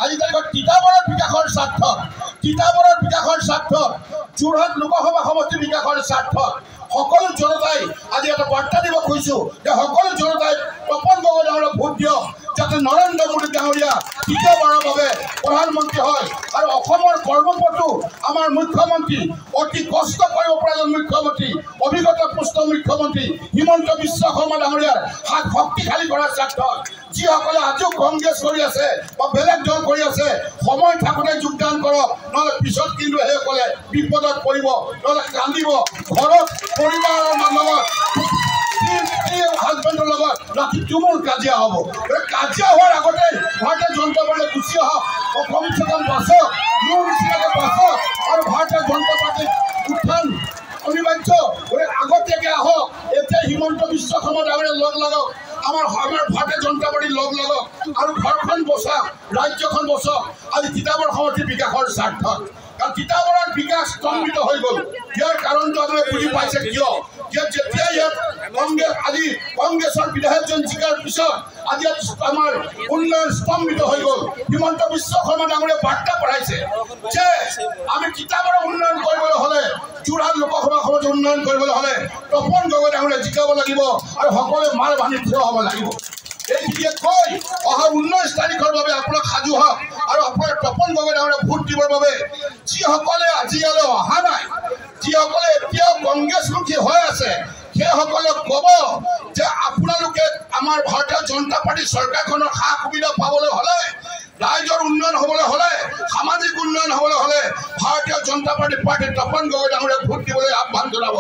আজি তাৰিখত তিতাবৰৰ বিকাশৰ স্বাৰ্থত যোৰহাট লোকসভা সমষ্টিৰ বিকাশৰ স্বাৰ্থত সকলো জনতাই আজি এটা বাৰ্তা দিব খুজিছো যে সকলো জনতাই তপন গগৈ ডাঙৰীয়াক ভোট দিয়ক যাতে নৰেন্দ্ৰ মোদী ডাঙৰীয়া তৃতীয়বাৰৰ বাবে প্ৰধানমন্ত্ৰী হয় আৰু অসমৰ কৰ্মপটু আমাৰ মুখ্যমন্ত্ৰী অতি কষ্ট কৰিব পৰা এজন মুখ্যমন্ত্ৰী অভিজ্ঞতাপুষ্ট মুখ্যমন্ত্ৰী হিমন্ত বিশ্ব শৰ্মা ডাঙৰীয়াৰ হাত শক্তিশালী কৰাৰ স্বাৰ্থত যিসকলে আজিও কংগ্ৰেছ কৰি আছে বা বেলেগ দল কৰি আছে সময় থাকোঁতে যোগদান কৰক নহ'লে পিছত কিন্তু সেইসকলে বিপদত পৰিব নহ'লে কান্দিব ঘৰত পৰিবাৰৰ লগত হাজবেণ্ডৰ লগত ৰাতি তুমুল কাজিয়া হ'ব কাজিয়া হোৱাৰ আগতে ভাৰতীয় জনতা পাৰ্টীয়ে গুচি আহক কমচে কম বাচক মোৰ নিচিনাকৈ বাচক আৰু ভাৰতীয় জনতা পাৰ্টীৰ উত্থান অনিবাৰ্য আগতীয়াকৈ আহক এতিয়া হিমন্ত বিশ্ব শৰ্মা ডাঙৰীয়া লগ লাগক আমাৰ ভাৰতীয় জনতা পাৰ্টীৰ লগ লাগক আৰু ঘৰখন বচাওক ৰাজ্যখন বচাওক আজি তিতাবৰ সমষ্টিৰ বিকাশৰ স্বাৰ্থত কাৰণ তিতাবৰৰ বিকাশ স্তম্ভিত হৈ গ'ল ইয়াৰ কাৰণটো আপোনালোকে বুজি পাইছে কিয় যেতিয়া ইয়াত কংগ্ৰেছৰ বিধায়কজন জিকাৰ পিছত আজি আমাৰ উন্নয়ন স্তম্ভিত হৈ গ'ল হিমন্ত বিশ্ব শৰ্মা ডাঙৰীয়াই বাৰ্তা পঠাইছে যে আমি তিতাবৰৰ উন্নয়ন কৰিবলৈ হ'লে যোৰহাট লোকসভা সমষ্টিৰ উন্নয়ন কৰিবলৈ হ'লে তপন গগৈ ডাঙৰীয়া জিকাব লাগিব আৰু সকলোৱে মাৰ বান্ধি থিয় হ'ব লাগিব এইখিনিয়ে কৈ অহা 19 তাৰিখৰ বাবে আপোনাক সাজু হওক আৰু আপোনাৰ তপন গগৈ ডাঙৰীয়াক ভোট দিবৰ বাবে যিসকলে আজিলৈ অহা নাই যিসকলে এতিয়াও কংগ্ৰেছমুখী হৈ আছে সেইসকলক ক'ব যে আপোনালোকে আমাৰ ভাৰতীয় জনতা পাৰ্টীৰ চৰকাৰখনৰ সা সুবিধা পাবলৈ হ'লে ৰাইজৰ উন্নয়ন হ'বলৈ হ'লে সামাজিক উন্নয়ন হ'বলৈ হ'লে ভাৰতীয় জনতা পাৰ্টীৰ তপন গগৈ ডাঙৰীয়াক ভোট দিবলৈ আহ্বান জনাব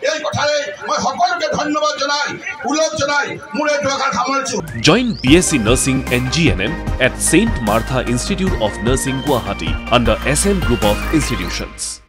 এই কথাৰে মই সকলোকে ধন্যবাদ জনাই উল্লেখ জনাই মোৰ এই দুআষাৰ সামৰিছো Join BSc Nursing and GNM at St. Martha Institute of Nursing Guwahati under SM Group of Institutions.